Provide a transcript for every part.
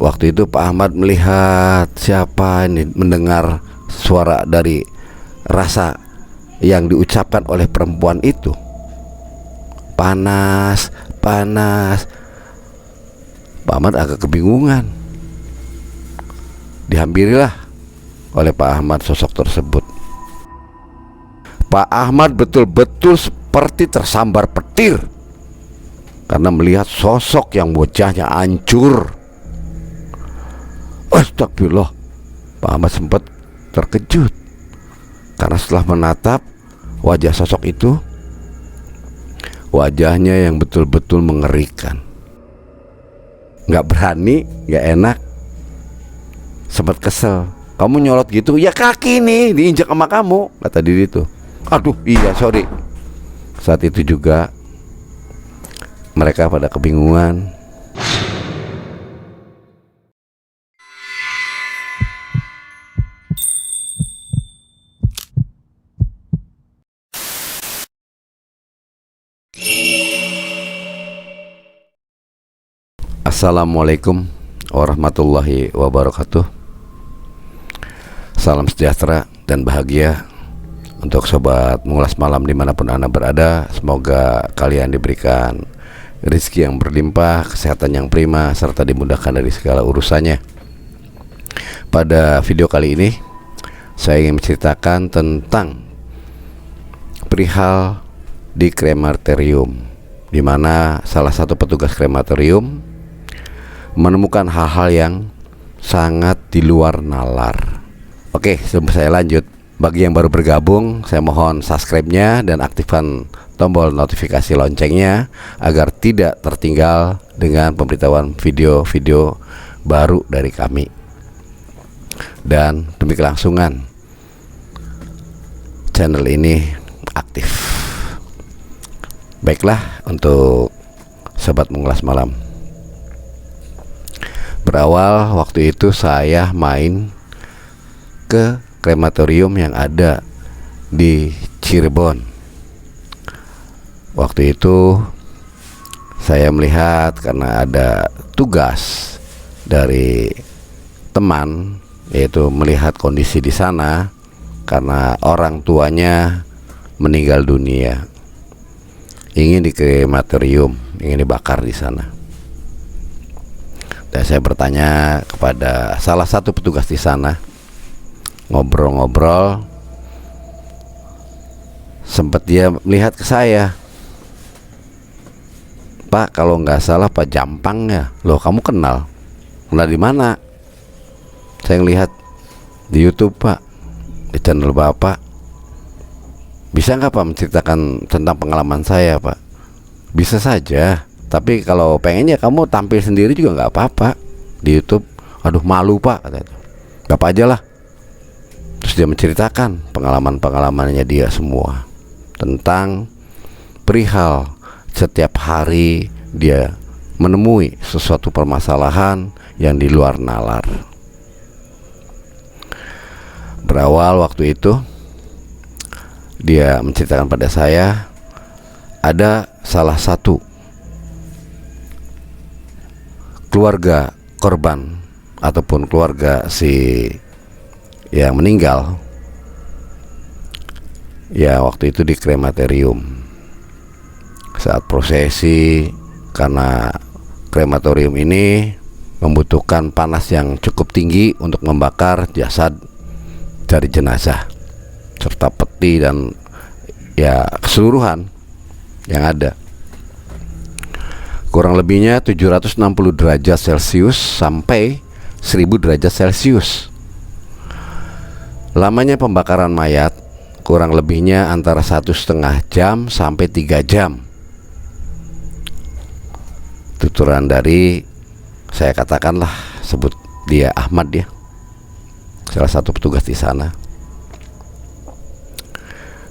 Waktu itu Pak Ahmad melihat siapa ini, mendengar suara dari rasa yang diucapkan oleh perempuan itu. Panas, panas. Pak Ahmad agak kebingungan. Dihampirilah oleh Pak Ahmad sosok tersebut. Pak Ahmad betul-betul seperti tersambar petir karena melihat sosok yang wajahnya hancur. Astagfirullah. Pak Ahmad sempat terkejut karena setelah menatap wajah sosok itu, wajahnya yang betul-betul mengerikan. Gak berani, gak enak, sempat kesel. Kamu nyolot gitu, ya kaki nih diinjak sama kamu, kata diri itu. Aduh iya sorry. Saat itu juga mereka pada kebingungan. Assalamualaikum warahmatullahi wabarakatuh. Salam sejahtera dan bahagia untuk sobat mengulas malam dimanapun Anda berada. Semoga kalian diberikan rezeki yang berlimpah, kesehatan yang prima, serta dimudahkan dari segala urusannya. Pada video kali ini saya ingin menceritakan tentang perihal di krematorium, di mana salah satu petugas krematorium menemukan hal-hal yang sangat di luar nalar. Oke, sebelum saya lanjut, bagi yang baru bergabung, saya mohon subscribe-nya dan aktifkan tombol notifikasi loncengnya agar tidak tertinggal dengan pemberitahuan video-video baru dari kami. Dan demi kelangsungan channel ini aktif. Baiklah, untuk sobat mengulas malam, berawal waktu itu saya main ke krematorium yang ada di Cirebon. Waktu itu saya melihat karena ada tugas dari teman, yaitu melihat kondisi di sana karena orang tuanya meninggal dunia, ingin di krematorium, ingin dibakar di sana. Dan saya bertanya kepada salah satu petugas di sana, ngobrol-ngobrol, sempat dia melihat ke saya. Pak, kalau nggak salah Pak Jampang ya. Loh, kamu kenal? Kenal di mana? Saya ngelihat di YouTube Pak, di channel Bapak. Bisa nggak Pak menceritakan tentang pengalaman saya Pak? Bisa saja, tapi kalau pengennya kamu tampil sendiri juga nggak apa-apa di YouTube. Aduh malu Pak, kata itu. Gak apa aja lah. Terus dia menceritakan pengalaman-pengalamannya dia semua tentang perihal setiap hari dia menemui sesuatu permasalahan yang di luar nalar. Berawal waktu itu dia menceritakan pada saya, ada salah satu keluarga korban ataupun keluarga si yang meninggal ya, waktu itu di krematorium saat prosesi, karena krematorium ini membutuhkan panas yang cukup tinggi untuk membakar jasad dari jenazah serta peti dan ya keseluruhan yang ada. Kurang lebihnya 760 derajat Celcius sampai 1000 derajat Celcius. Lamanya pembakaran mayat kurang lebihnya antara 1,5 jam sampai 3 jam. Tuturan dari, saya katakanlah, sebut dia Ahmad ya, salah satu petugas di sana.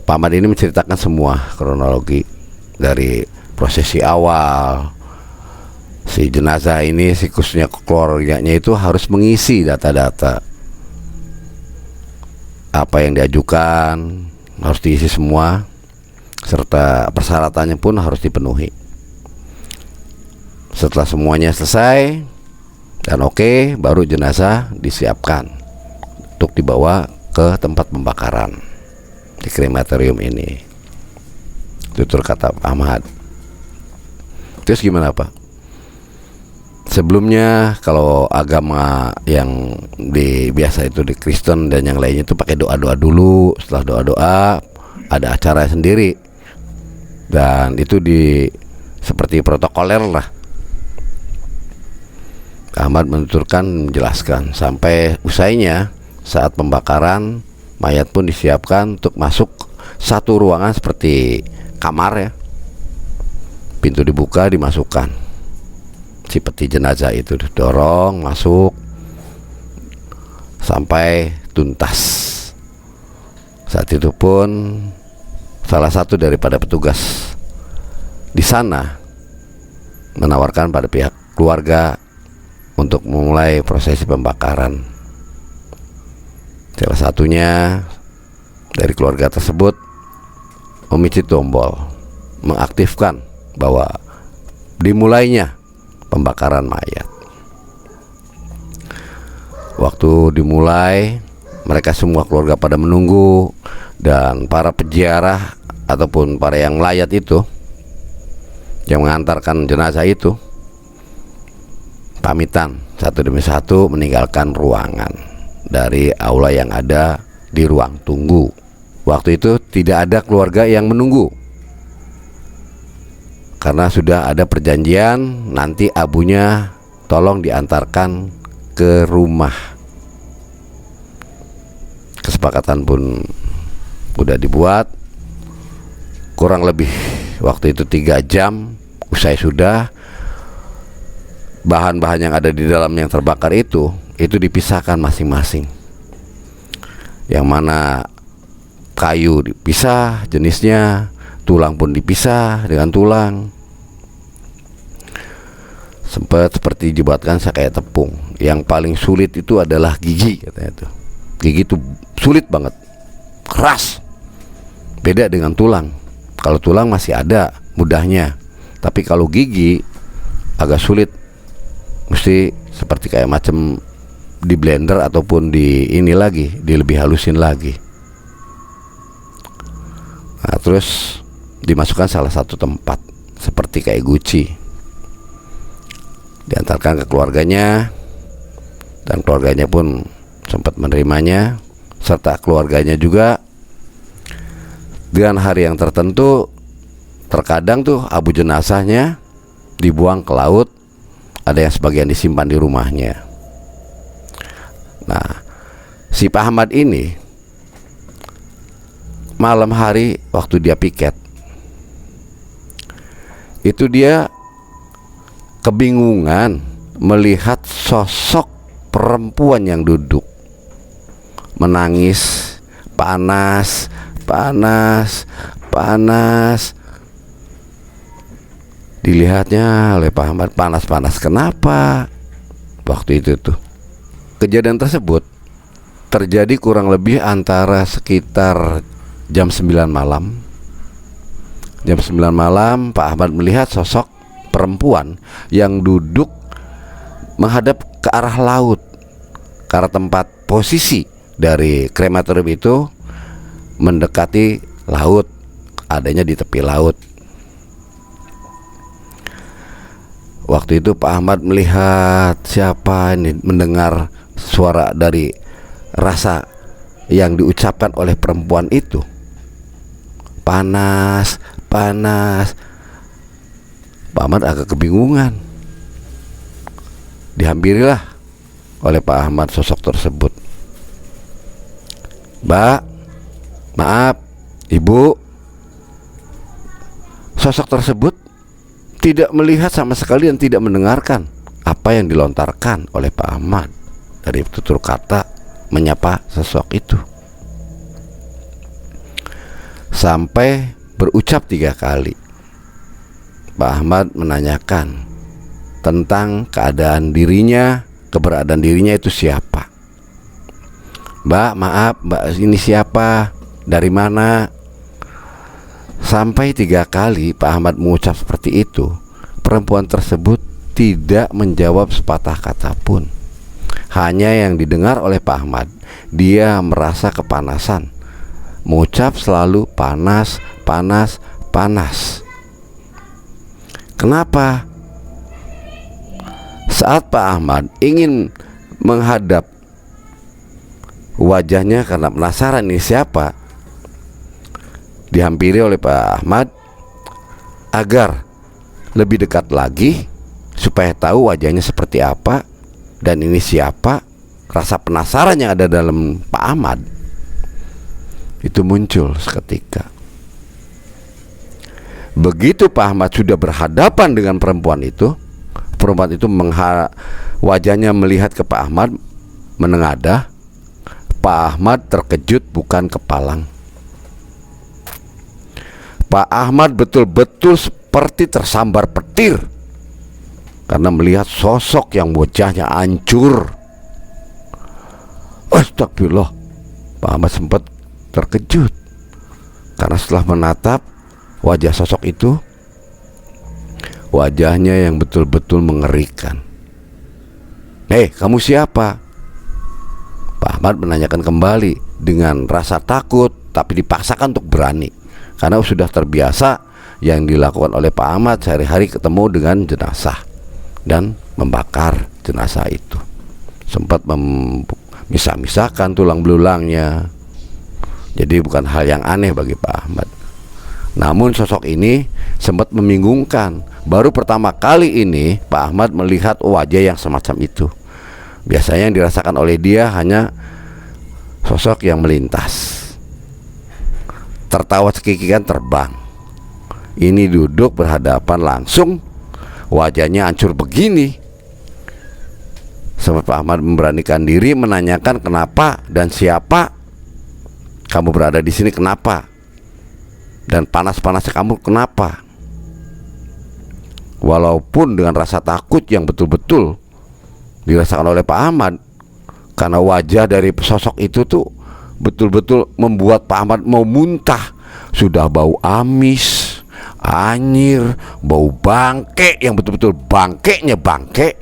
Pak Ahmad ini menceritakan semua kronologi dari prosesi awal. Si jenazah ini, si khususnya keluarganya itu harus mengisi data-data apa yang diajukan, harus diisi semua, serta persyaratannya pun harus dipenuhi. Setelah semuanya selesai, Dan oke, baru jenazah disiapkan untuk dibawa ke tempat pembakaran di krematorium ini. Tutur kata Pak Ahmad. Terus gimana Pak? Sebelumnya kalau agama yang biasa itu di Kristen dan yang lainnya itu pakai doa-doa dulu. Setelah doa-doa ada acara sendiri, dan itu seperti protokoler lah. Ahmad menuturkan, menjelaskan sampai usainya saat pembakaran mayat pun disiapkan untuk masuk satu ruangan seperti kamar ya. Pintu dibuka, dimasukkan si peti jenazah itu, didorong masuk sampai tuntas. Saat itu pun salah satu daripada petugas di sana menawarkan pada pihak keluarga untuk memulai prosesi pembakaran. Salah satunya dari keluarga tersebut memicit tombol, mengaktifkan bahwa dimulainya pembakaran mayat. Waktu dimulai, mereka semua keluarga pada menunggu, dan para peziarah ataupun para yang melayat itu, yang mengantarkan jenazah itu, pamitan satu demi satu meninggalkan ruangan dari aula yang ada di ruang tunggu. Waktu itu tidak ada keluarga yang menunggu, karena sudah ada perjanjian nanti abunya tolong diantarkan ke rumah. Kesepakatan pun udah dibuat. Kurang lebih waktu itu 3 jam usai sudah, bahan-bahan yang ada di dalam yang terbakar itu dipisahkan masing-masing. Yang mana kayu dipisah jenisnya, tulang pun dipisah dengan tulang. Sempat seperti dibuatkan kayak tepung. Yang paling sulit itu adalah gigi, katanya tuh. Gigi itu sulit banget, keras. Beda dengan tulang. Kalau tulang masih ada mudahnya, tapi kalau gigi agak sulit. Mesti seperti kayak macam di blender ataupun lebih halusin lagi. Nah, terus dimasukkan salah satu tempat seperti kayak guci, diantarkan ke keluarganya, dan keluarganya pun sempat menerimanya, serta keluarganya juga dengan hari yang tertentu. Terkadang tuh abu jenazahnya dibuang ke laut, ada yang sebagian disimpan di rumahnya. Nah, si Pak Ahmad ini malam hari waktu dia piket itu, dia kebingungan melihat sosok perempuan yang duduk menangis, panas. Dilihatnya oleh Pak Ahmad, panas. Kenapa? Waktu itu tuh kejadian tersebut terjadi kurang lebih antara sekitar jam 9 malam. Jam 9 malam Pak Ahmad melihat sosok perempuan yang duduk menghadap ke arah laut, ke arah tempat posisi dari krematorium itu mendekati laut, adanya di tepi laut. Waktu itu Pak Ahmad melihat siapa ini, mendengar suara dari rasa yang diucapkan oleh perempuan itu, panas. Pak Ahmad agak kebingungan. Dihampirilah oleh Pak Ahmad sosok tersebut. Mbak, maaf, Ibu. Sosok tersebut tidak melihat sama sekali dan tidak mendengarkan apa yang dilontarkan oleh Pak Ahmad dari tutur kata menyapa sosok itu, sampai berucap 3 kali. Pak Ahmad menanyakan tentang keberadaan dirinya itu siapa. Mbak, maaf, Mbak ini siapa, dari mana? Sampai 3 kali Pak Ahmad mengucap seperti itu, perempuan tersebut tidak menjawab sepatah kata pun. Hanya yang didengar oleh Pak Ahmad, dia merasa kepanasan, mengucap selalu panas, panas, panas. Kenapa? Saat Pak Ahmad ingin menghadap wajahnya karena penasaran ini siapa, dihampiri oleh Pak Ahmad agar lebih dekat lagi supaya tahu wajahnya seperti apa dan ini siapa. Rasa penasaran yang ada dalam Pak Ahmad itu muncul seketika. Begitu Pak Ahmad sudah berhadapan dengan perempuan itu wajahnya melihat ke Pak Ahmad, menengadah. Pak Ahmad terkejut bukan kepalang. Pak Ahmad betul-betul seperti tersambar petir karena melihat sosok yang wajahnya hancur. Astagfirullah. Pak Ahmad sempat terkejut karena setelah menatap wajah sosok itu, wajahnya yang betul-betul mengerikan. Kamu siapa? Pak Ahmad menanyakan kembali dengan rasa takut, tapi dipaksakan untuk berani karena sudah terbiasa yang dilakukan oleh Pak Ahmad sehari-hari ketemu dengan jenazah dan membakar jenazah itu. Sempat memisah-misahkan tulang belulangnya. Jadi bukan hal yang aneh bagi Pak Ahmad. Namun sosok ini sempat membingungkan. Baru pertama kali ini Pak Ahmad melihat wajah yang semacam itu. Biasanya yang dirasakan oleh dia hanya sosok yang melintas, tertawa cekikikan, terbang. Ini duduk berhadapan langsung, wajahnya hancur begini. Sempat Pak Ahmad memberanikan diri menanyakan kenapa dan siapa kamu berada di sini, kenapa, dan panas-panasnya kamu kenapa. Walaupun dengan rasa takut yang betul-betul dirasakan oleh Pak Ahmad, karena wajah dari sosok itu tuh betul-betul membuat Pak Ahmad mau muntah. Sudah bau amis, anyir, bau bangke yang betul-betul bangkeknya bangke.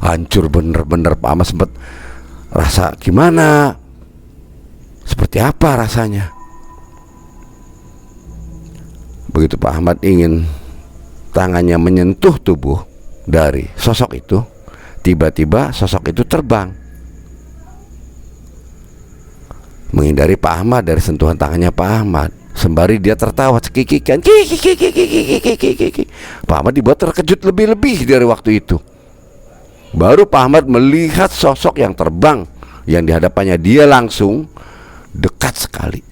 Hancur bener-bener. Pak Ahmad sempat rasa gimana, seperti apa rasanya. Begitu Pak Ahmad ingin tangannya menyentuh tubuh dari sosok itu, tiba-tiba sosok itu terbang, menghindari Pak Ahmad dari sentuhan tangannya Pak Ahmad. Sembari dia tertawa cekikikan, Pak Ahmad dibuat terkejut lebih-lebih dari waktu itu. Baru Pak Ahmad melihat sosok yang terbang yang di hadapannya dia langsung dekat sekali.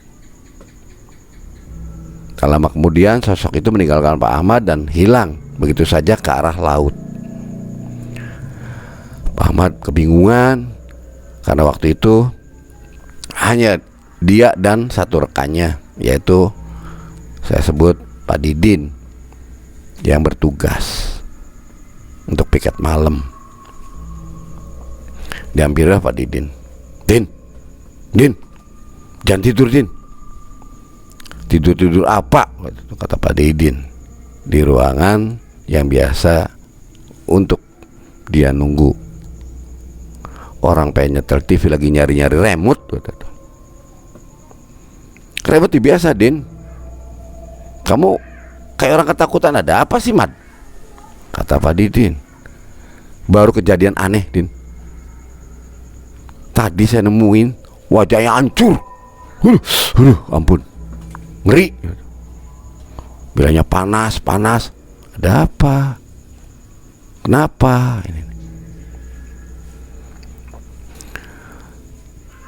Tak lama kemudian sosok itu meninggalkan Pak Ahmad dan hilang begitu saja ke arah laut. Pak Ahmad kebingungan karena waktu itu hanya dia dan satu rekannya, yaitu saya sebut Pak Didin, yang bertugas untuk piket malam. Dihampirilah Pak Didin. Din, jangan tidur, Din. Tidur apa? Kata Pak Didin. Di ruangan yang biasa untuk dia nunggu. Orang pengen nyetel TV lagi nyari-nyari remote. Remote biasa, Din. Kamu kayak orang ketakutan, ada apa sih, Mad? Kata Pak Didin. Baru kejadian aneh, Din. Tadi saya nemuin wajahnya hancur. Ampun, ngeri. Bilangnya panas. Ada apa? Kenapa? Ini.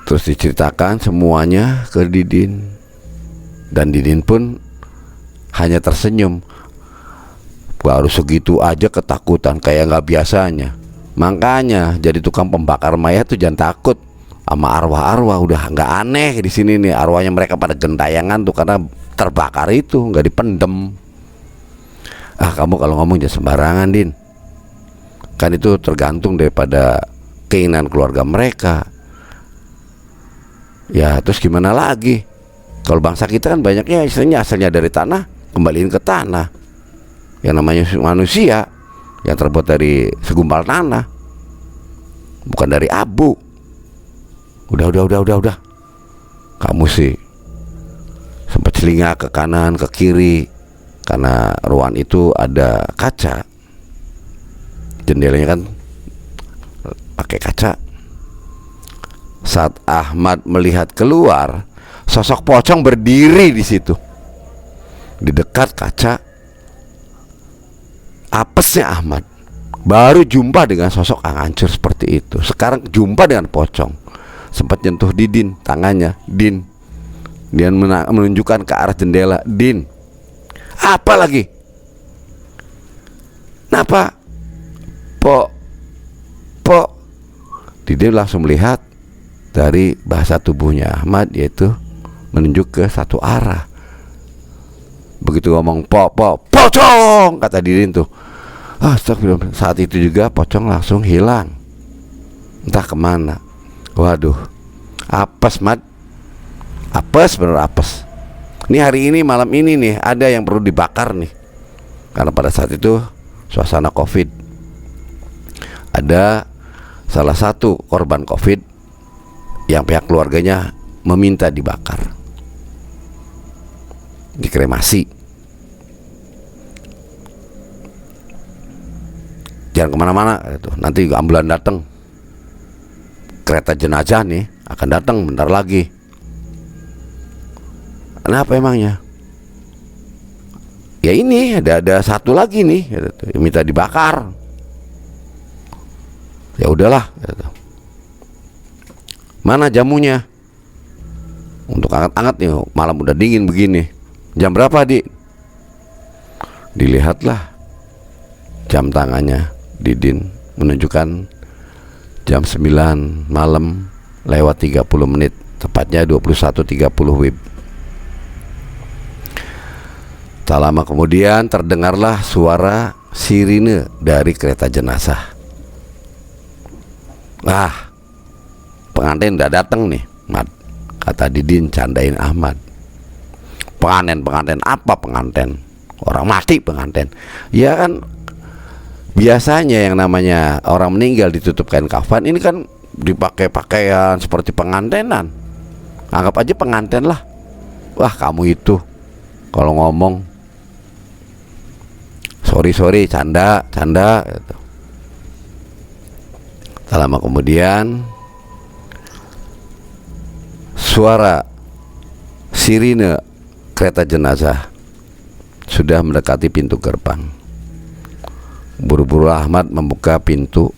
Terus diceritakan semuanya ke Didin, dan Didin pun hanya tersenyum. Baru segitu aja ketakutan kayak nggak biasanya. Makanya jadi tukang pembakar mayat tuh jangan takut sama arwah-arwah. Udah nggak aneh di sini nih, arwahnya mereka pada gentayangan tuh karena terbakar itu, nggak dipendem. Kamu kalau ngomong jangan sembarangan, Din. Kan itu tergantung daripada keinginan keluarga mereka. Ya terus gimana lagi? Kalau bangsa kita kan banyaknya istilahnya asalnya dari tanah, kembaliin ke tanah. yang namanya manusia yang terbuat dari segumpal tanah, bukan dari abu. Udah. Kamu sih sempat celingak ke kanan ke kiri karena ruangan itu ada kaca, jendelanya kan pakai kaca. Saat Ahmad melihat keluar, sosok pocong berdiri di situ di dekat kaca. Apesnya Ahmad baru jumpa dengan sosok yang hancur seperti itu, sekarang jumpa dengan pocong. Sempat nyentuh Didin tangannya. Din, dia menunjukkan ke arah jendela. Din, apa lagi? Kenapa? Po. Didin langsung melihat dari bahasa tubuhnya Ahmad, yaitu menunjuk ke satu arah. Begitu ngomong pocong, kata Didin tuh, astagfirullah. Saat itu juga pocong langsung hilang, entah kemana. Waduh, apes Mat, apes, bener apes. Ini hari ini, malam ini nih, ada yang perlu dibakar nih. Karena pada saat itu suasana COVID. Ada salah satu korban COVID yang pihak keluarganya meminta dibakar, dikremasi. Jangan kemana-mana gitu. Nanti ambulan datang, kereta jenazah nih akan datang bentar lagi. Kenapa emangnya? Ya ini ada satu lagi nih gitu, yang minta dibakar. Ya udahlah gitu. Mana jamunya? Untuk anget-anget nih, malam udah dingin begini. Jam berapa, Dik? Dilihatlah jam tangannya Didin, menunjukkan jam 9 malam lewat 30 menit, tepatnya 21.30 WIB. Tak lama kemudian terdengarlah suara sirine dari kereta jenazah. Pengantin udah datang nih, Mat, kata Didin candain Ahmad. Pengantin apa pengantin? Orang mati pengantin. Ya kan, biasanya yang namanya orang meninggal ditutup kain kafan, ini kan dipakai pakaian seperti pengantenan. Anggap aja pengantin lah. Wah, kamu itu kalau ngomong sorry, canda gitu. Tak lama kemudian suara sirine kereta jenazah sudah mendekati pintu gerbang. Buru-buru Ahmad membuka pintu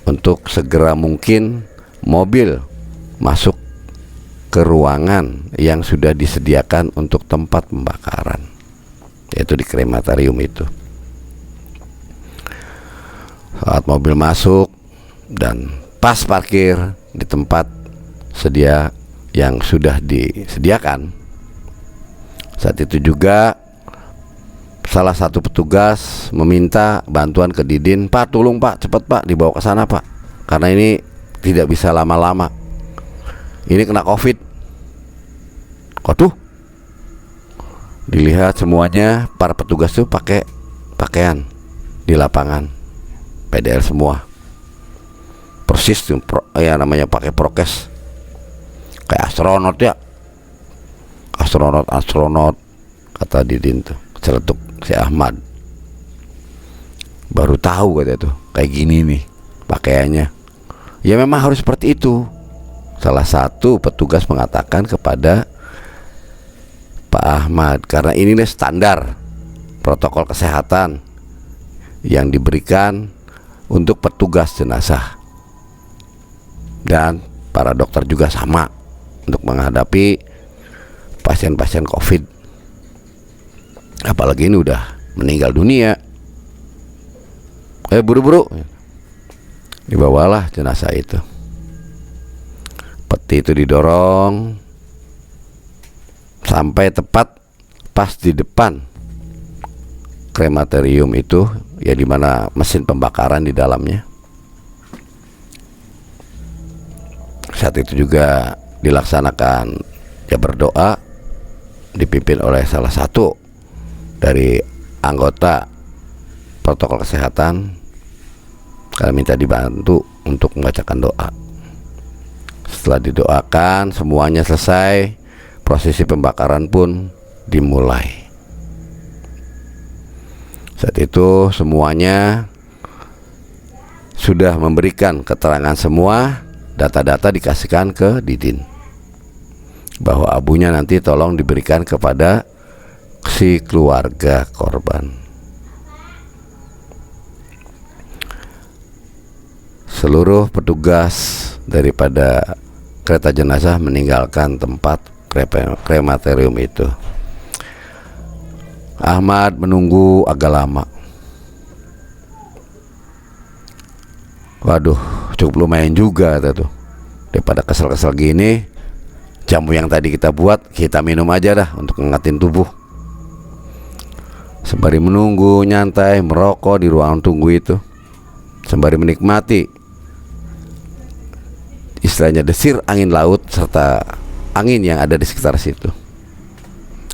untuk segera mungkin mobil masuk ke ruangan yang sudah disediakan untuk tempat pembakaran, yaitu di krematorium itu. Saat mobil masuk dan pas parkir di tempat sedia yang sudah disediakan, saat itu juga salah satu petugas meminta bantuan ke Didin. Pak, tolong Pak, cepat Pak, dibawa ke sana Pak, karena ini tidak bisa lama-lama, ini kena COVID. Waduh, dilihat semuanya para petugas tuh pakai pakaian di lapangan PDL semua, persis tuh ya namanya pakai prokes kayak astronot ya, astronot kata Didin tuh. Celetuk si Ahmad, baru tahu kata tuh kayak gini nih pakaiannya. Ya memang harus seperti itu. Salah satu petugas mengatakan kepada Pak Ahmad, karena ini nih standar protokol kesehatan yang diberikan untuk petugas jenazah, dan para dokter juga sama untuk menghadapi pasien-pasien COVID. Apalagi ini udah meninggal dunia. Buru-buru dibawalah jenazah itu. Peti itu didorong sampai tepat pas di depan krematorium itu, ya dimana mesin pembakaran di dalamnya. Saat itu juga dilaksanakan ya berdoa, dipimpin oleh salah satu dari anggota protokol kesehatan, kalian minta dibantu untuk membacakan doa. Setelah didoakan, semuanya selesai, prosesi pembakaran pun dimulai. Saat itu semuanya sudah memberikan keterangan semua, data-data dikasihkan ke Didin bahwa abunya nanti tolong diberikan kepada si keluarga korban. Seluruh petugas daripada kereta jenazah meninggalkan tempat krematorium itu. Ahmad menunggu agak lama. Waduh, cukup lumayan juga tuh. Daripada kesel-kesel gini, jamu yang tadi kita buat kita minum aja dah untuk ngangetin tubuh. Sembari menunggu nyantai merokok di ruang tunggu itu, sembari menikmati istilahnya desir angin laut serta angin yang ada di sekitar situ.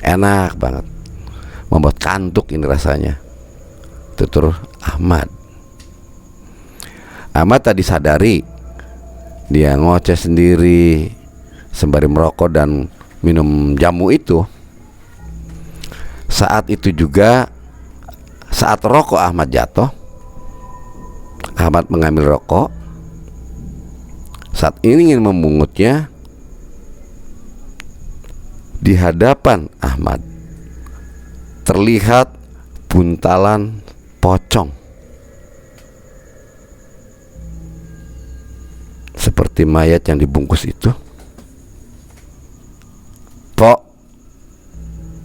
Enak banget, membuat kantuk ini rasanya. Tutur Ahmad tadi sadari dia ngoceh sendiri sembari merokok dan minum jamu itu. Saat itu juga, saat rokok Ahmad jatuh, Ahmad mengambil rokok. Saat ingin memungutnya, di hadapan Ahmad terlihat buntalan pocong seperti mayat yang dibungkus itu.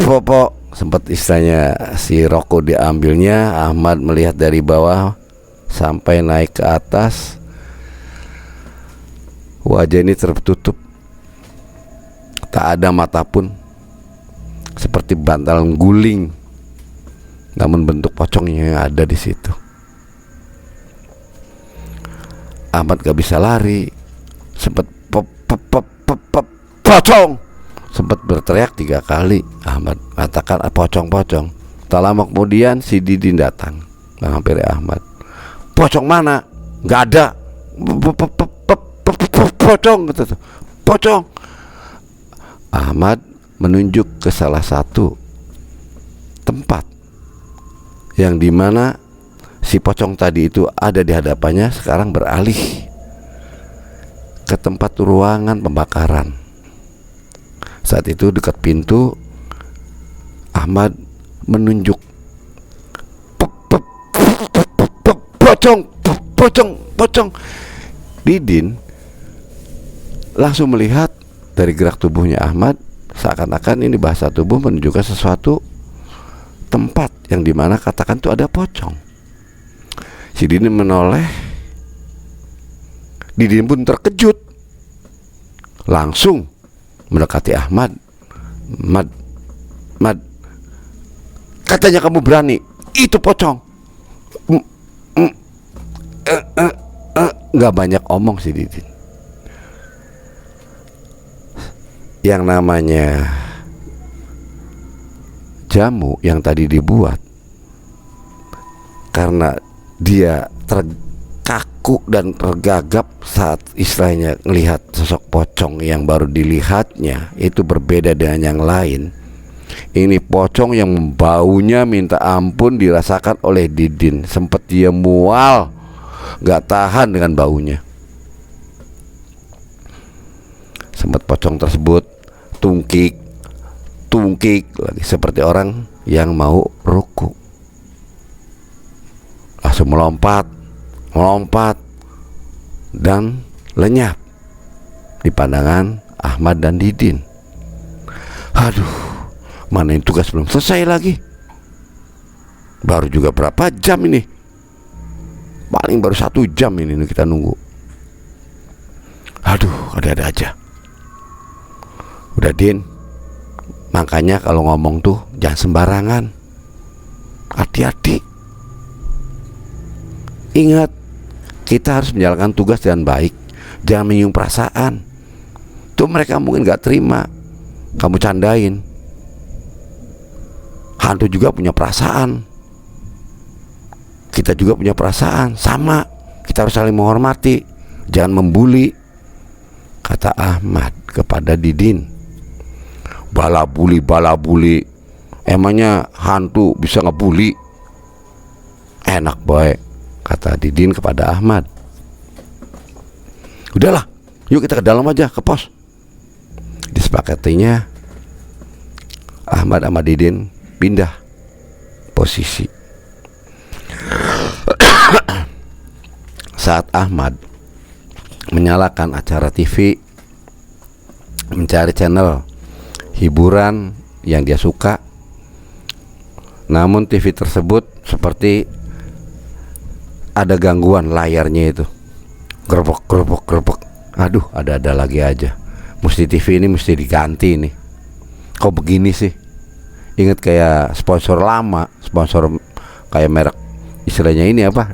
Pok, sempat istilahnya si rokok diambilnya. Ahmad melihat dari bawah sampai naik ke atas. Wajah ini tertutup, tak ada mata pun, seperti bantalan guling. Namun bentuk pocongnya yang ada di situ. Ahmad gak bisa lari, sempat pocong, sempat berteriak 3 kali. Ahmad katakan pocong. Tak lama kemudian si Didin datang menghampiri Ahmad. Pocong mana? Gak ada. Pocong. Ahmad menunjuk ke salah satu tempat yang dimana si pocong tadi itu ada di hadapannya, sekarang beralih ke tempat ruangan pembakaran. Saat itu dekat pintu, Ahmad menunjuk pocong. Didin langsung melihat dari gerak tubuhnya Ahmad, seakan-akan ini bahasa tubuh menunjukkan sesuatu tempat yang dimana katakan itu ada pocong. Si Didin menoleh. Didin pun terkejut, langsung mendekati Ahmad. Mad, katanya kamu berani, itu pocong. Nggak banyak omong si Didin. Yang namanya jamu yang tadi dibuat, karena dia terkaku dan tergagap saat istilahnya melihat sosok pocong yang baru dilihatnya itu berbeda dengan yang lain. Ini pocong yang baunya minta ampun dirasakan oleh Didin. Sempat dia mual, gak tahan dengan baunya. Sempat pocong tersebut tungkik lagi seperti orang yang mau ruku. Langsung melompat dan lenyap di pandangan Ahmad dan Didin. Aduh, mana ini tugas belum selesai lagi. Baru juga berapa jam ini? Paling baru 1 jam ini kita nunggu. Aduh, ada-ada aja. Udah Din, makanya kalau ngomong tuh jangan sembarangan, hati-hati. Ingat, kita harus menjalankan tugas dengan baik. Jangan menyinggung perasaan. Tuh mereka mungkin gak terima kamu candain. Hantu juga punya perasaan. kita juga punya perasaan, sama. Kita harus saling menghormati, jangan membuli, kata Ahmad kepada Didin. Bala buli, emangnya hantu bisa ngebuli? Enak boy, kata Didin kepada Ahmad. Udahlah, yuk kita ke dalam aja, ke pos. Disepakatinya Ahmad sama Didin pindah posisi. Saat Ahmad menyalakan acara TV, mencari channel hiburan yang dia suka, namun TV tersebut seperti ada gangguan layarnya itu, gerbek. Aduh, ada lagi aja. Mesti TV ini mesti diganti nih. Kok begini sih? Ingat kayak sponsor lama, sponsor kayak merek, istilahnya ini apa?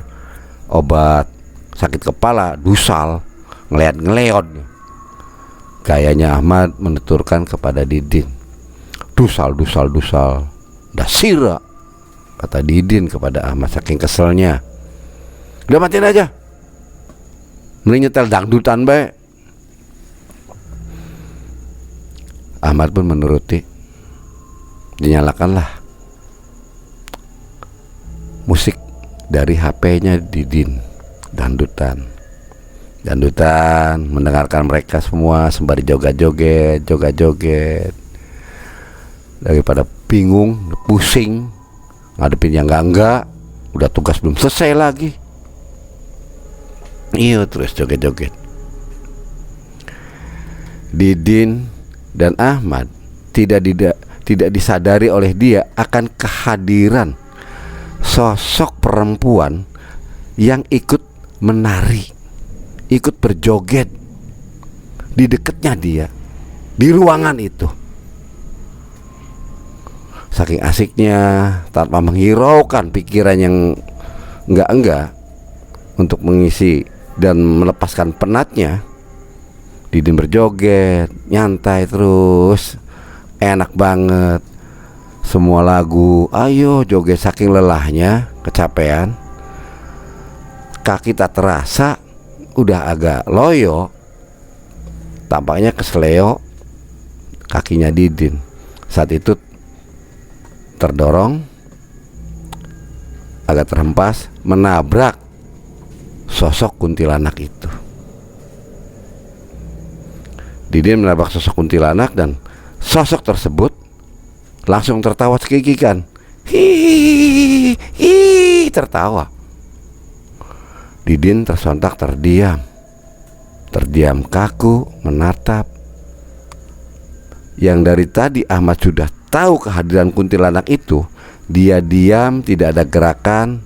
Obat sakit kepala, Dusal, ngeleot. Kayaknya Ahmad menuturkan kepada Didin, Dusal. Dasira, kata Didin kepada Ahmad saking keselnya. Udah matiin aja, mending nyetel dangdutan baik. Ahmad pun menuruti. Dinyalakanlah musik dari HP-nya Didin, dangdutan, mendengarkan mereka semua sembari joget-joget. Daripada bingung, pusing ngadepin yang enggak, udah tugas belum selesai lagi. Iya, terus joget-joget. Didin dan Ahmad tidak disadari oleh dia akan kehadiran sosok perempuan yang ikut menari, ikut berjoget di dekatnya dia, di ruangan itu. Saking asiknya, tanpa menghiraukan pikiran yang enggak untuk mengisi dan melepaskan penatnya, Didin berjoget, nyantai terus, enak banget. Semua lagu, ayo joget saking lelahnya, kecapean. Kaki tak terasa udah agak loyo, tampaknya kesleo kakinya Didin. Saat itu terdorong, agak terhempas, menabrak sosok kuntilanak itu. Didin menabrak sosok kuntilanak dan sosok tersebut langsung tertawa cekikikan. Hihihi, tertawa. Didin tersontak terdiam kaku menatap. Yang dari tadi Ahmad sudah tahu kehadiran kuntilanak itu, dia diam, tidak ada gerakan,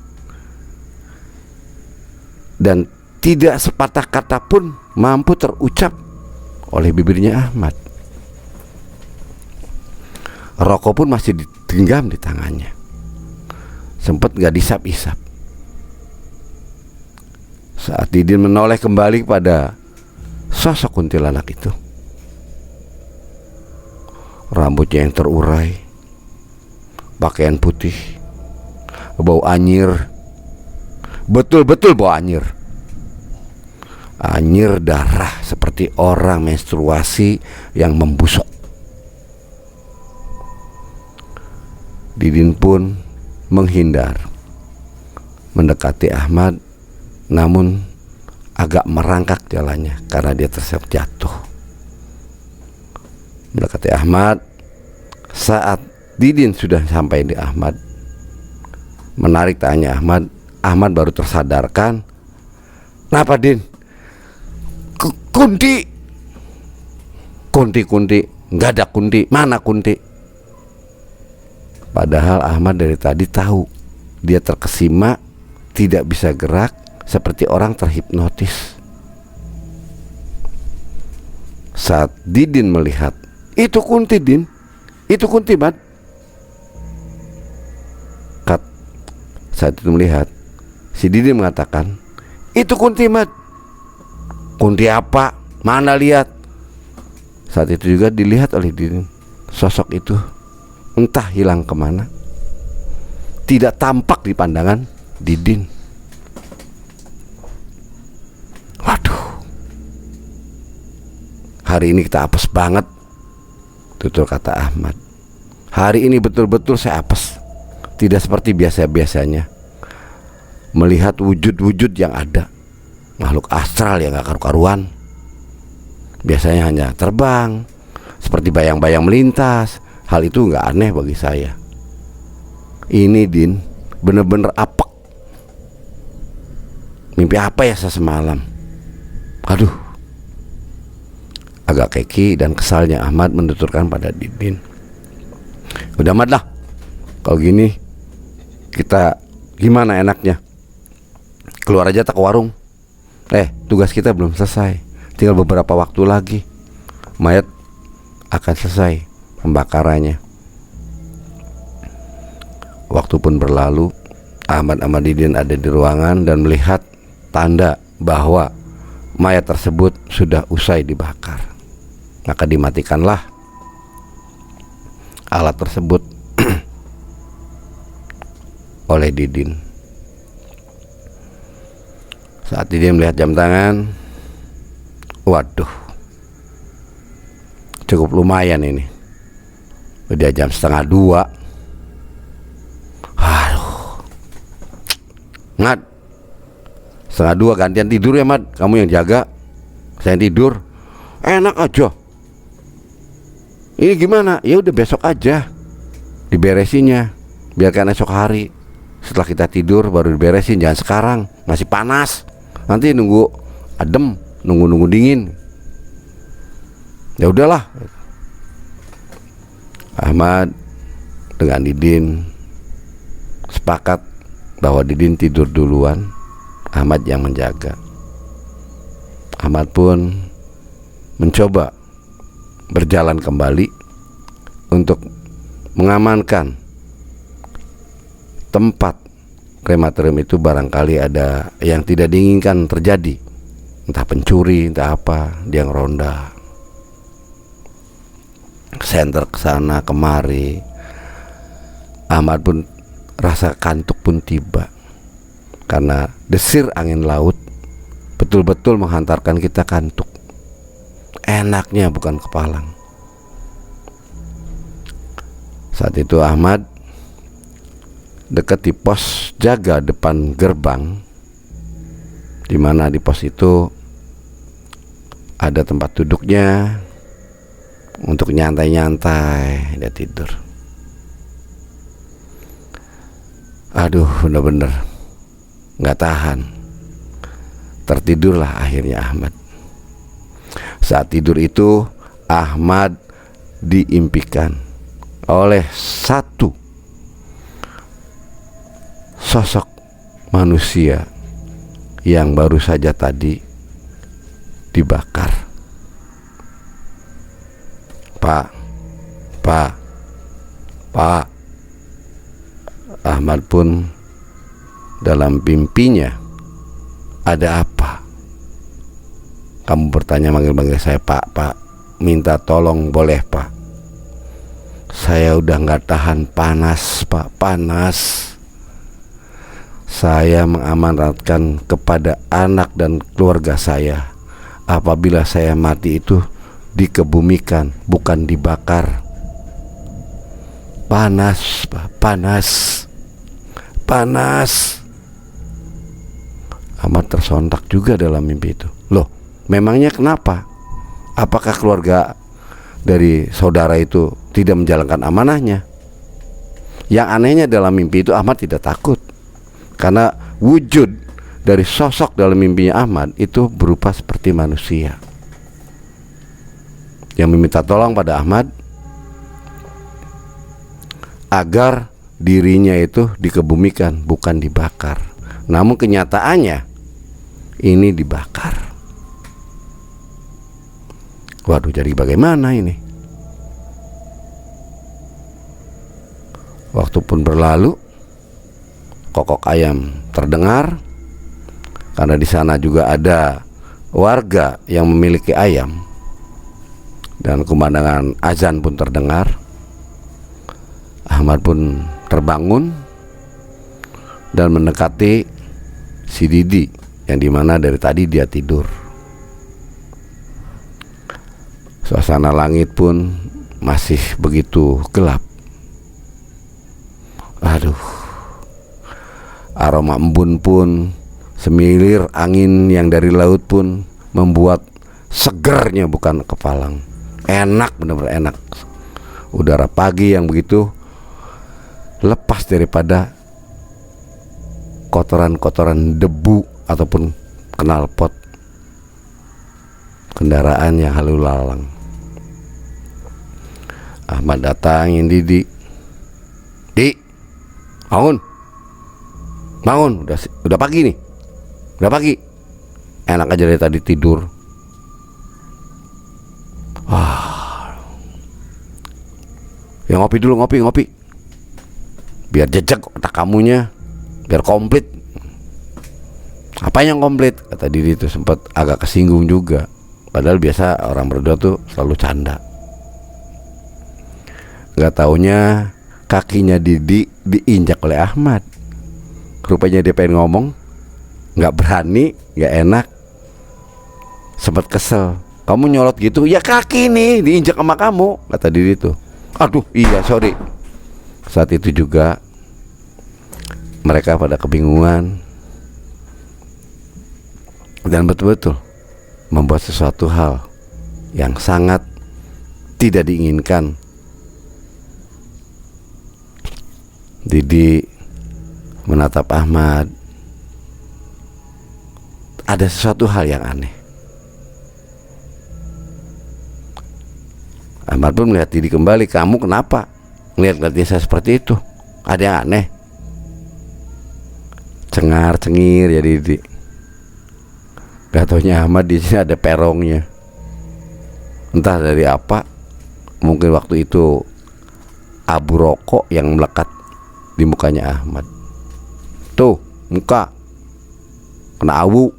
dan tidak sepatah kata pun mampu terucap oleh bibirnya Ahmad. Rokok pun masih digenggam di tangannya, sempat gak disap-isap. Saat Didin menoleh kembali pada sosok kuntilanak itu, rambutnya yang terurai, pakaian putih, bau anyir, betul-betul bau anyir. Anyir darah seperti orang menstruasi yang membusuk. Didin pun menghindar, mendekati Ahmad, namun agak merangkak jalannya karena dia terseret jatuh. Mendekati Ahmad, saat Didin sudah sampai di Ahmad, menarik tanya Ahmad. Ahmad baru tersadarkan. Kenapa Din? Kunti, nggak ada kunti. Mana kunti? Padahal Ahmad dari tadi tahu dia terkesima, tidak bisa gerak, seperti orang terhipnotis. Saat Didin melihat, itu kunti Din, itu kunti Mat. Saat itu melihat, si Didin mengatakan, itu kunti Mat. Kunti apa? Mana lihat? Saat itu juga dilihat oleh Didin, sosok itu entah hilang kemana, tidak tampak di pandangan Didin. Waduh, hari ini kita apes banget, tutur kata Ahmad. Hari ini betul-betul saya apes. Tidak seperti biasa-biasanya melihat wujud-wujud yang ada, makhluk astral yang gak karu-karuan. Biasanya hanya terbang seperti bayang-bayang melintas. Hal itu gak aneh bagi saya. Ini Din, bener-bener apek. Mimpi apa ya saya semalam? Aduh. Agak keki dan kesalnya Ahmad menuturkan pada Didin, udah Ahmad lah, kalau gini kita gimana enaknya? Keluar aja tak ke warung. Tugas kita belum selesai. Tinggal beberapa waktu lagi mayat akan selesai pembakarannya. Waktu pun berlalu. Ahmad Didin ada di ruangan dan melihat tanda bahwa mayat tersebut sudah usai dibakar. Maka dimatikanlah alat tersebut oleh Didin. Saat Didin melihat jam tangan, waduh, cukup lumayan ini. Udah jam 1:30. Aduh, Mad, 1:30 gantian tidur ya Mad. Kamu yang jaga, saya yang tidur. Enak aja. Ini gimana? Ya udah besok aja diberesinnya. Biarkan esok hari setelah kita tidur baru diberesin. Jangan sekarang, masih panas. Nanti nunggu adem, nunggu dingin. Ya udahlah. Ahmad dengan Didin sepakat bahwa Didin tidur duluan, Ahmad yang menjaga. Ahmad pun mencoba berjalan kembali untuk mengamankan tempat krematorium itu. Barangkali ada yang tidak diinginkan terjadi, entah pencuri, entah apa. Dia ngeronda senter kesana kemari. Ahmad pun rasa kantuk pun tiba, karena desir angin laut betul-betul menghantarkan kita kantuk. Enaknya bukan kepalang. Saat itu Ahmad dekat di pos jaga depan gerbang, di mana di pos itu ada tempat duduknya untuk nyantai-nyantai. Dia tidur. Aduh, bener-bener gak tahan. Tertidurlah akhirnya Ahmad. Saat tidur itu Ahmad diimpikan oleh satu sosok manusia yang baru saja tadi dibakar. Pak. Ahmad pun dalam mimpinya, ada apa? Kamu bertanya, manggil-manggil saya Pak. Minta tolong boleh Pak? Saya udah gak tahan panas Pak, panas. Saya mengamanatkan kepada anak dan keluarga saya, apabila saya mati itu dikebumikan, bukan dibakar. Panas Pak, panas. Ahmad tersontak juga dalam mimpi itu. Loh, memangnya kenapa? Apakah keluarga dari saudara itu tidak menjalankan amanahnya? Yang anehnya dalam mimpi itu Ahmad tidak takut, karena wujud dari sosok dalam mimpinya Ahmad itu berupa seperti manusia yang meminta tolong pada Ahmad agar dirinya itu dikebumikan, bukan dibakar. Namun kenyataannya ini dibakar. Waduh, jadi bagaimana ini? Waktu pun berlalu, kokok ayam terdengar, karena di sana juga ada warga yang memiliki ayam, dan kumandangan azan pun terdengar. Ahmad pun terbangun dan mendekati si Didi yang dimana dari tadi dia tidur. Suasana langit pun masih begitu gelap. Aduh, aroma embun pun, semilir angin yang dari laut pun membuat segernya bukan kepalang. Enak, benar-benar enak. Udara pagi yang begitu lepas daripada kotoran-kotoran debu ataupun knalpot kendaraan yang lalu lalang. Ahmad datangin Didi. Di, bangun, bangun, udah pagi nih, udah pagi. Enak aja dari tadi tidur. Ya ngopi dulu, ngopi. Biar jejak otak kamunya, biar komplit. Apa yang komplit? Kata Didi itu sempat agak kesinggung juga. Padahal biasa orang berdua tuh selalu canda. Gak taunya kakinya Didi diinjak oleh Ahmad. Rupanya dia pengen ngomong, gak berani, gak enak. Sempat kesel. Kamu nyolot gitu? Ya kaki nih diinjak sama kamu, kata Didi tuh. Aduh iya sorry. Saat itu juga mereka pada kebingungan dan betul-betul membuat sesuatu hal yang sangat tidak diinginkan. Didi menatap Ahmad. Ada sesuatu hal yang aneh. Ahmad pun melihat Didi kembali. Kamu kenapa ngeliat-ngeliatnya saya seperti itu? Ada yang aneh? Cengar-cengir ya Didi. Gak taunya Ahmad di sini ada perongnya. Entah dari apa. Mungkin waktu itu abu rokok yang melekat di mukanya Ahmad. Tuh muka kena abu.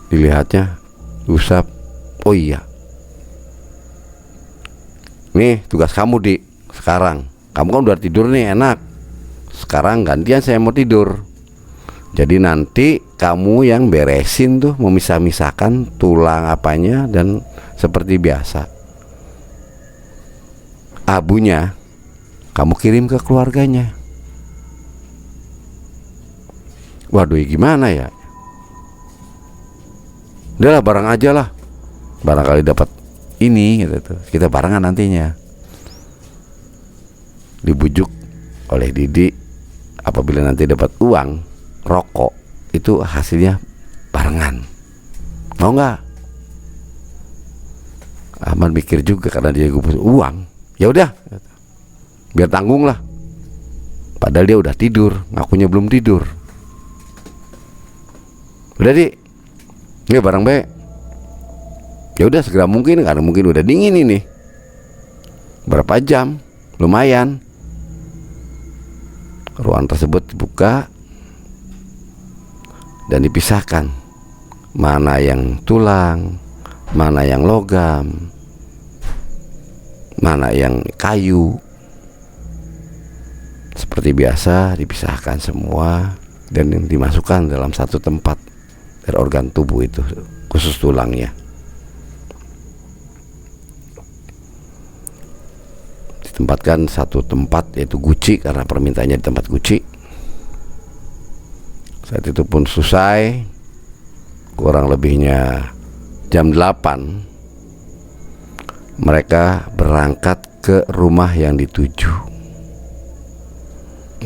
Dilihatnya, diusap. Oh iya, nih tugas kamu Di. Sekarang kamu kan udah tidur nih enak. Sekarang gantian saya mau tidur. Jadi nanti kamu yang beresin tuh, memisah-misahkan tulang apanya. Dan seperti biasa, abunya kamu kirim ke keluarganya. Waduh gimana ya? Udahlah bareng aja lah. Barangkali dapat ini gitu. Kita barengan nantinya. Dibujuk oleh Didi, apabila nanti dapat uang rokok itu hasilnya barengan. Mau nggak? Ahmad mikir juga karena dia uang. Ya udah, biar tanggung lah. Padahal dia udah tidur, ngakunya belum tidur. Udah Di, ini barang baik. Ya udah segera mungkin, karena mungkin udah dingin ini. Berapa jam? Lumayan. Ruangan tersebut dibuka dan dipisahkan. Mana yang tulang, mana yang logam, mana yang kayu. Seperti biasa dipisahkan semua dan dimasukkan dalam satu tempat dari organ tubuh itu, khusus tulangnya. Ditempatkan satu tempat, yaitu guci, karena permintaannya di tempat guci. Saat itu pun selesai, kurang lebihnya jam 8 mereka berangkat ke rumah yang dituju.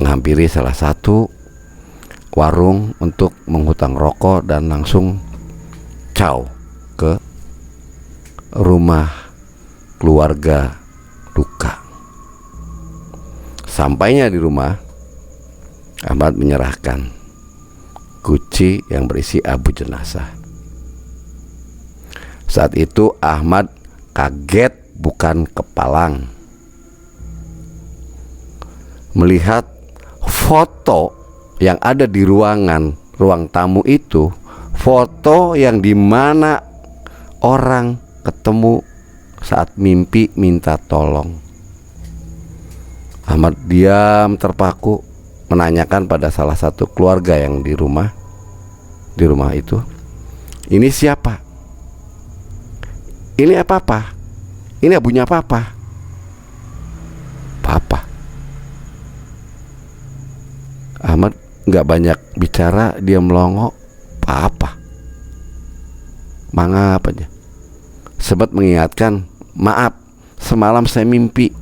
Menghampiri salah satu warung untuk menghutang rokok dan langsung caw ke rumah keluarga duka. Sampainya di rumah, Ahmad menyerahkan guci yang berisi abu jenazah. Saat itu Ahmad kaget bukan kepalang melihat foto yang ada di ruang tamu itu, foto yang dimana orang ketemu saat mimpi minta tolong. Ahmad diam terpaku, menanyakan pada salah satu keluarga yang di rumah itu, ini siapa? Ini apa? Ini abunya Papa. Ahmad nggak banyak bicara, dia melongo. Papa. Mangap aja. Sempat mengingatkan, maaf, semalam saya mimpi.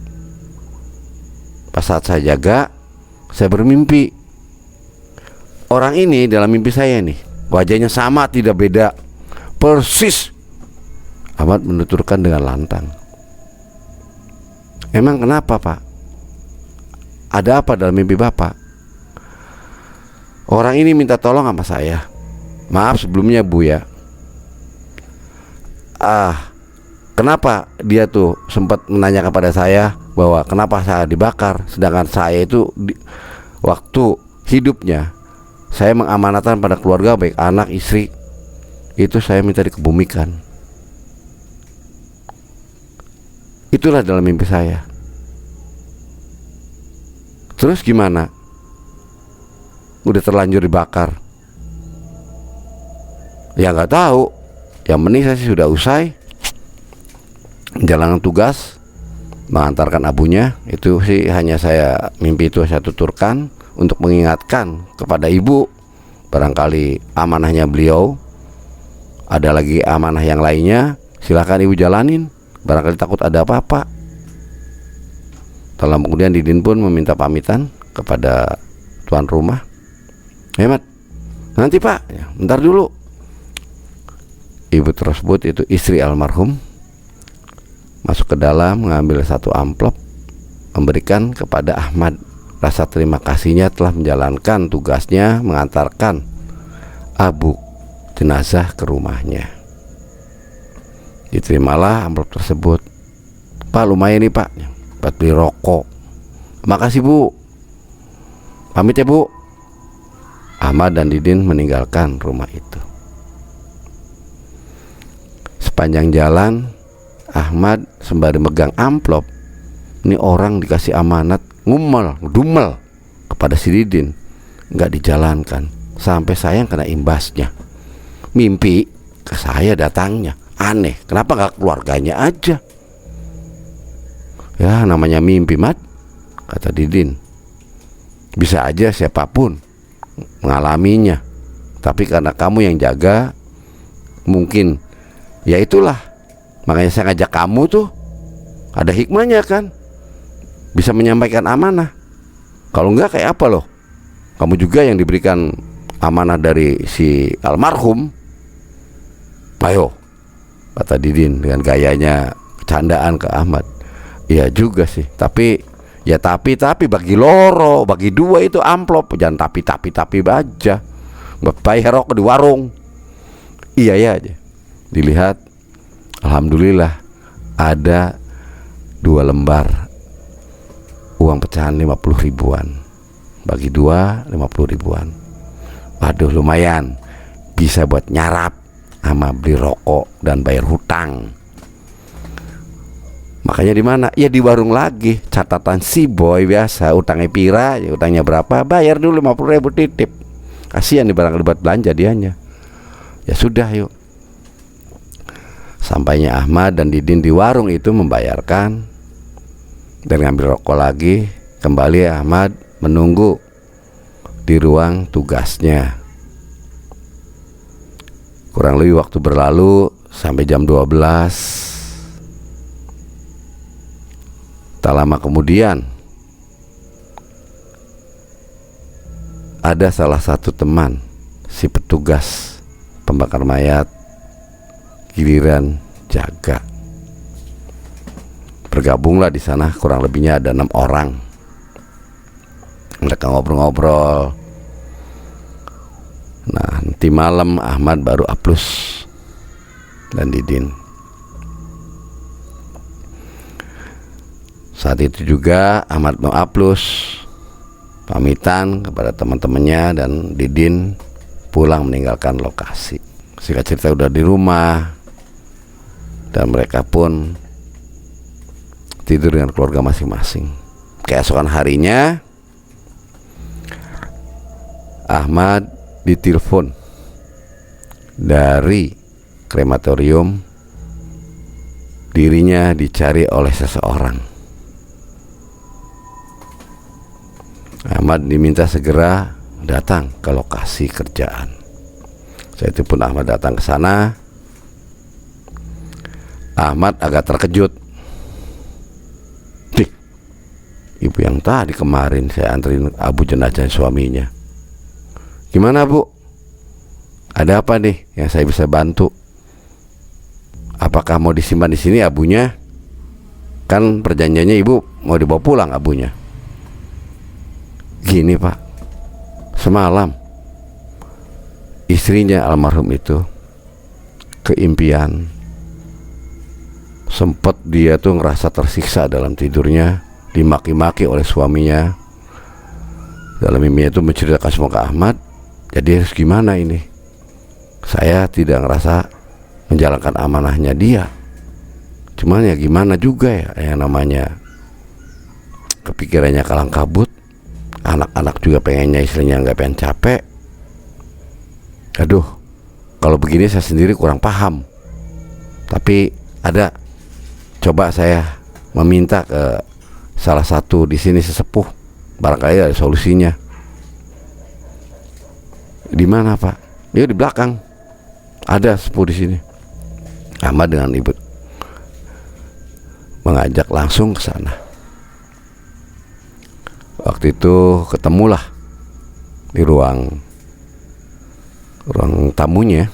Pas saat saya jaga, saya bermimpi. Orang ini dalam mimpi saya nih, wajahnya sama, tidak beda, persis. Ahmad menuturkan dengan lantang. Emang kenapa, Pak? Ada apa dalam mimpi Bapak? Orang ini minta tolong sama saya. Maaf sebelumnya Bu ya. Kenapa dia tuh sempat menanyakan pada saya bahwa kenapa saya dibakar, sedangkan saya itu waktu hidupnya saya mengamanatkan pada keluarga, baik anak, istri, itu saya minta dikebumikan. Itulah dalam mimpi saya. Terus gimana? Udah terlanjur dibakar. Ya nggak tahu. Yang penting saya sih sudah usai menjalankan tugas, mengantarkan abunya. Itu sih hanya saya mimpi itu saya tuturkan untuk mengingatkan kepada ibu. Barangkali amanahnya beliau, ada lagi amanah yang lainnya, silahkan ibu jalanin. Barangkali takut ada apa-apa. Setelah kemudian Didin pun meminta pamitan kepada tuan rumah. Hemat, nanti Pak, ya, bentar dulu. Ibu tersebut itu istri almarhum masuk ke dalam, mengambil satu amplop, memberikan kepada Ahmad rasa terima kasihnya telah menjalankan tugasnya mengantarkan abu jenazah ke rumahnya. Diterimalah amplop tersebut. Pak, lumayan nih Pak, buat beli rokok. Makasih Bu. Pamit ya Bu. Ahmad dan Didin meninggalkan rumah itu. Sepanjang jalan, Ahmad sembari megang amplop, ini orang dikasih amanat ngumel kepada si Didin, nggak dijalankan, sampai saya kena imbasnya. Mimpi ke saya datangnya, aneh, kenapa nggak keluarganya aja? Ya namanya mimpi Mat, kata Didin. Bisa aja siapapun mengalaminya, tapi karena kamu yang jaga, mungkin ya itulah, makanya saya ngajak kamu tuh, ada hikmahnya kan, bisa menyampaikan amanah. Kalau enggak kayak apa loh, kamu juga yang diberikan amanah dari si almarhum. Ayo, kata Didin dengan gayanya candaan ke Ahmad. Iya juga sih, tapi bagi loro, bagi dua itu amplop, jangan tapi aja. Bayar rokok di warung. Iya ya aja. Dilihat, alhamdulillah ada 2 lembar uang pecahan 50 ribuan. Bagi 2 50 ribuan. Waduh lumayan, bisa buat nyarap sama beli rokok dan bayar hutang. Makanya di mana? Ya di warung lagi. Catatan si boy biasa, utangnya pira, ya utangnya berapa, bayar dulu 50 ribu titip. Kasihan nih barangkali buat belanja dianya. Ya sudah yuk. Sampainya Ahmad dan Didin di warung itu membayarkan dan ngambil rokok lagi. Kembali Ahmad menunggu di ruang tugasnya. Kurang lebih waktu berlalu sampai jam 12. Tak lama kemudian ada salah satu teman si petugas pembakar mayat giliran jaga. Bergabunglah di sana, kurang lebihnya ada 6 orang. Mereka ngobrol-ngobrol. Nah, nanti malam Ahmad baru aplus dan Didin. Saat itu juga Ahmad mau aplus, pamitan kepada teman-temannya, dan Didin pulang meninggalkan lokasi. Singkat cerita udah di rumah, dan mereka pun tidur dengan keluarga masing-masing. Keesokan harinya Ahmad ditelepon dari krematorium, dirinya dicari oleh seseorang. Ahmad diminta segera datang ke lokasi kerjaan. Saat itu pun Ahmad datang ke sana. Ahmad agak terkejut. Ibu yang tadi kemarin saya anterin Abu jenazah suaminya. Gimana Bu? Ada apa nih yang saya bisa bantu? Apakah mau disimpan di sini abunya? Kan perjanjiannya Ibu mau dibawa pulang abunya. Gini Pak, semalam istrinya almarhum itu keimpian. Sempet dia tuh ngerasa tersiksa dalam tidurnya, dimaki-maki oleh suaminya. Dalam mimpinya itu menceritakan semua ke Ahmad. Jadi harus gimana ini? Saya tidak ngerasa menjalankan amanahnya dia. Cuman ya gimana juga ya, yang namanya kepikirannya kalang kabut. Anak-anak juga pengennya istrinya nggak pengen capek. Aduh, kalau begini saya sendiri kurang paham. Tapi ada, coba saya meminta ke salah satu di sini sesepuh, barangkali ada solusinya. Di mana Pak? Dia di belakang. Ada sepuh di sini. Ahmad dengan ibu mengajak langsung ke sana. Waktu itu ketemulah di ruang tamunya,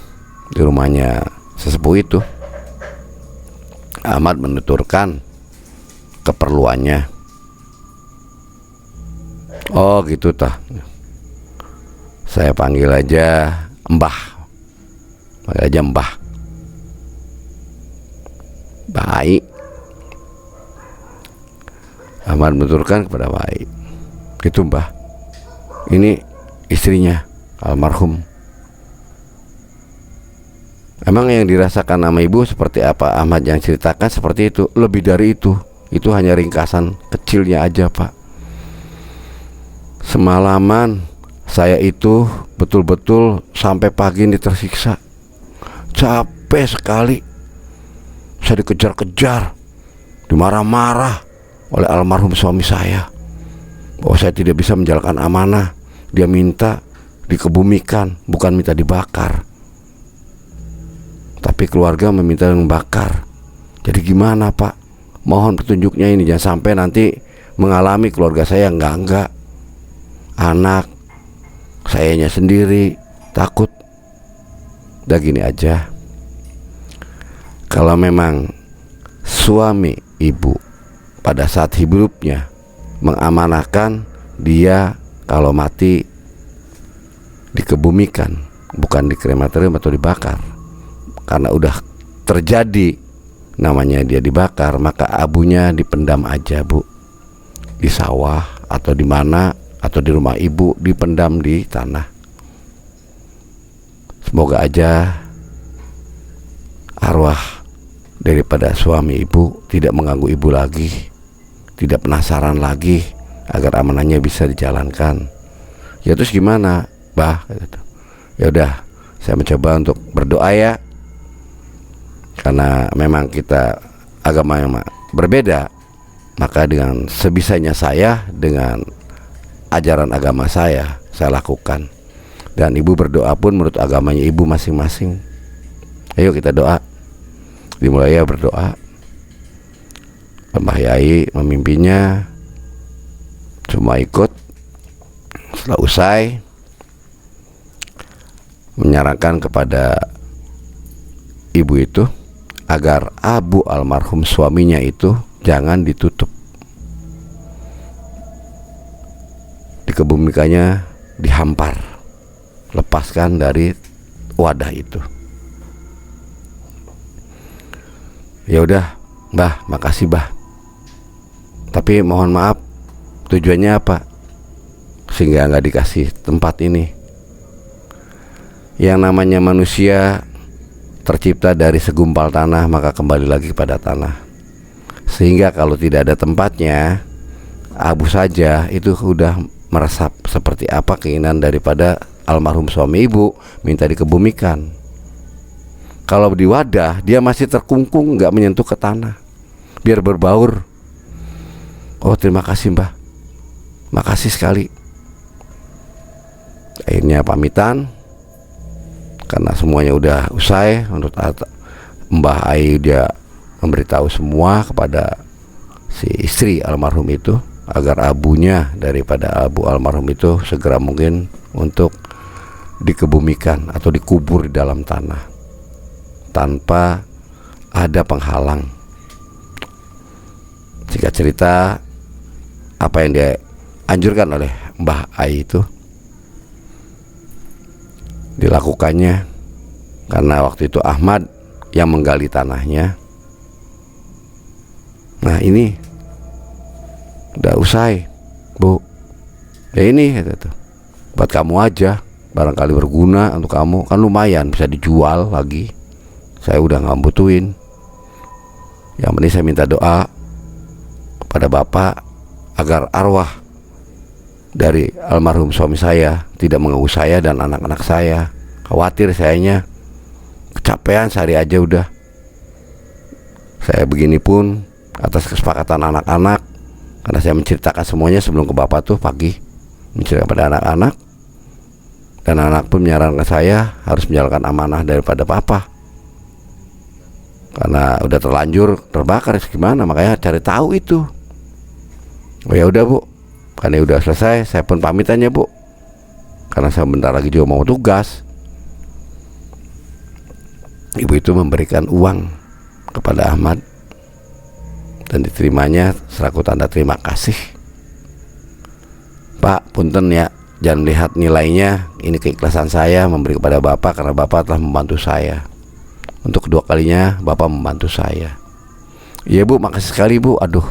di rumahnya sesepuh itu. Ahmad menuturkan keperluannya. Oh gitu tah. Saya panggil aja Mbah. Panggil aja Mbah. Baik. Ahmad menuturkan kepada Baik. Itu Mbah. Ini istrinya almarhum. Emang yang dirasakan sama ibu seperti apa? Ahmad yang ceritakan seperti itu. Lebih dari itu. Itu hanya ringkasan kecilnya aja Pak. Semalaman saya itu betul-betul sampai pagi ini tersiksa. Capek sekali. Saya dikejar-kejar, dimarah-marah oleh almarhum suami saya bahwa saya tidak bisa menjalankan amanah. Dia minta dikebumikan, bukan minta dibakar. Tapi keluarga meminta membakar. Jadi gimana Pak? Mohon petunjuknya ini, jangan sampai nanti mengalami keluarga saya enggak. Anak sayanya sendiri takut. Udah gini aja. Kalau memang suami ibu pada saat hidupnya mengamanahkan dia kalau mati dikebumikan, bukan di krematorium atau dibakar. Karena udah terjadi namanya dia dibakar, maka abunya dipendam aja Bu, di sawah atau di mana, atau di rumah ibu dipendam di tanah. Semoga aja arwah daripada suami ibu tidak mengganggu ibu lagi, tidak penasaran lagi, agar amanahnya bisa dijalankan. Ya terus gimana, Bah? Ya udah, saya mencoba untuk berdoa ya. Karena memang kita agama yang berbeda, maka dengan sebisanya saya, dengan ajaran agama saya lakukan. Dan ibu berdoa pun menurut agamanya ibu masing-masing. Ayo kita doa. Dimulai ya berdoa. Mbah Yai memimpinnya, cuma ikut. Setelah usai, menyarankan kepada ibu itu agar abu almarhum suaminya itu jangan ditutup, dikebumikannya dihampar, lepaskan dari wadah itu. Ya udah Mbah, makasih Mbah, tapi mohon maaf, tujuannya apa sehingga nggak dikasih tempat ini? Yang namanya manusia tercipta dari segumpal tanah, maka kembali lagi kepada tanah. Sehingga kalau tidak ada tempatnya, abu saja itu udah meresap seperti apa keinginan daripada almarhum suami ibu minta dikebumikan. Kalau di wadah dia masih terkungkung, nggak menyentuh ke tanah, biar berbaur. Oh terima kasih mbah, makasih sekali. Akhirnya pamitan karena semuanya udah usai. Menurut Mbah Ai dia memberitahu semua kepada si istri almarhum itu agar abunya daripada abu almarhum itu segera mungkin untuk dikebumikan atau dikubur di dalam tanah tanpa ada penghalang. Singkat cerita, apa yang dia anjurkan oleh Mbah Ai itu dilakukannya karena waktu itu Ahmad yang menggali tanahnya. Nah ini udah usai bu, ya ini gitu, buat kamu aja, barangkali berguna untuk kamu, kan lumayan bisa dijual lagi. Saya udah nggak butuhin. Yang penting saya minta doa kepada bapak agar arwah dari almarhum suami saya tidak mengganggu saya dan anak-anak saya. Khawatir sayanya kecapean sehari aja udah. Saya begini pun atas kesepakatan anak-anak, karena saya menceritakan semuanya sebelum ke bapak tuh pagi, menceritakan pada anak-anak, dan anak pun menyarankan saya harus menjalankan amanah daripada papa karena udah terlanjur terbakar. Gimana, makanya cari tahu itu. Oh ya udah bu, karena udah selesai, saya pun pamitannya bu, karena saya bentar lagi juga mau tugas. Ibu itu memberikan uang kepada Ahmad dan diterimanya selaku tanda terima kasih. Pak, punten ya, jangan lihat nilainya, ini keikhlasan saya memberi kepada bapak karena bapak telah membantu saya. Untuk kedua kalinya bapak membantu saya. Iya bu, makasih sekali bu. Aduh,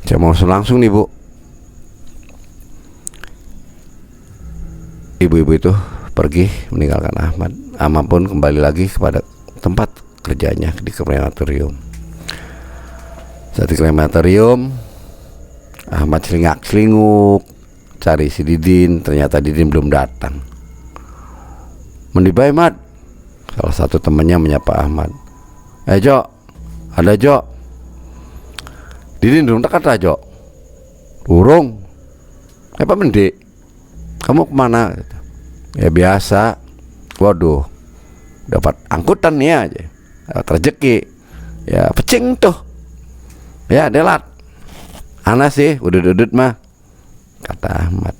saya mau langsung nih bu. Ibu-ibu itu pergi meninggalkan Ahmad. Ahmad pun kembali lagi kepada tempat kerjanya di krematorium. Saat di krematorium, Ahmad celingak-celinguk cari si Didin. Ternyata Didin belum datang. Mendibai Mat, salah satu temannya menyapa Ahmad. Jo, ada Jo. Didin belum dekat Jo. Burung. Apa mendik? Kamu kemana? Ya biasa. Waduh, dapat angkutan ya aja, dapat rezeki. Ya pecing tuh. Ya delat. Ana sih udut-udut mah, kata Ahmad.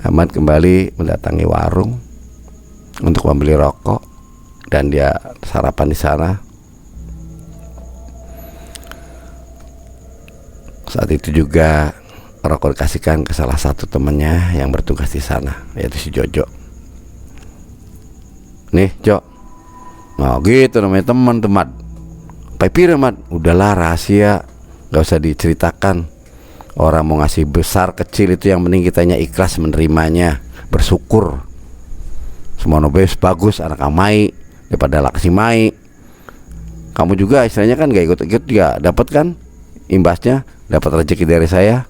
Ahmad kembali mendatangi warung untuk membeli rokok dan dia sarapan di sana. Saat itu juga rokok dikasihkan ke salah satu temannya yang bertugas di sana, yaitu si Jojo. Nih Jo, nah gitu namanya teman-teman. Pipir Mat, udahlah rahasia, gak usah diceritakan. Orang mau ngasih besar kecil itu yang penting kitanya ikhlas menerimanya, bersyukur. Semua nobes bagus, anak amai daripada laksi mai. Kamu juga istilahnya kan gak ikut-ikut juga dapat kan imbasnya, dapat rezeki dari saya.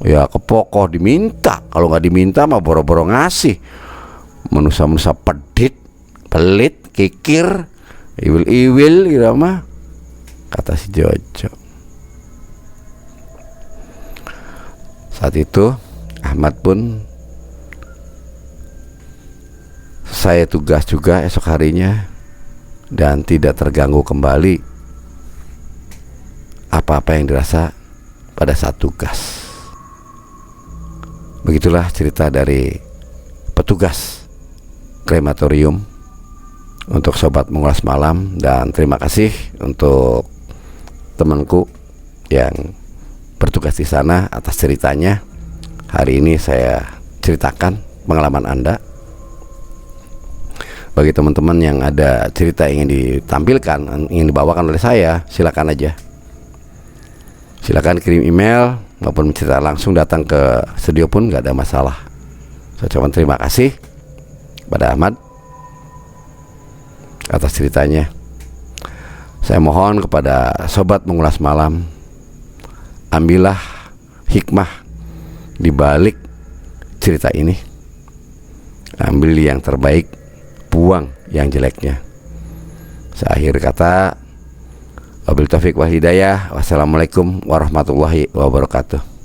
Ya kepokoh diminta, kalau nggak diminta mah boro-boro ngasih. Manusia-manusia pedit, pelit, kikir, iwil-iwil gitu mah, kata si Jojo. Saat itu Ahmad pun saya tugas juga esok harinya dan tidak terganggu kembali apa-apa yang dirasa pada saat tugas. Begitulah cerita dari petugas krematorium untuk sobat mengulas malam, dan terima kasih untuk temanku yang bertugas di sana atas ceritanya. Hari ini saya ceritakan pengalaman Anda. Bagi teman-teman yang ada cerita ingin ditampilkan, ingin dibawakan oleh saya, silakan aja. Silakan kirim email maupun mencerita langsung datang ke studio pun nggak ada masalah. Saya ucapkan terima kasih pada Ahmad atas ceritanya. Saya mohon kepada sobat mengulas malam, ambillah hikmah di balik cerita ini. Ambil yang terbaik, buang yang jeleknya. Seakhir kata, wabil taufiq wal hidayah. Wassalamualaikum warahmatullahi wabarakatuh.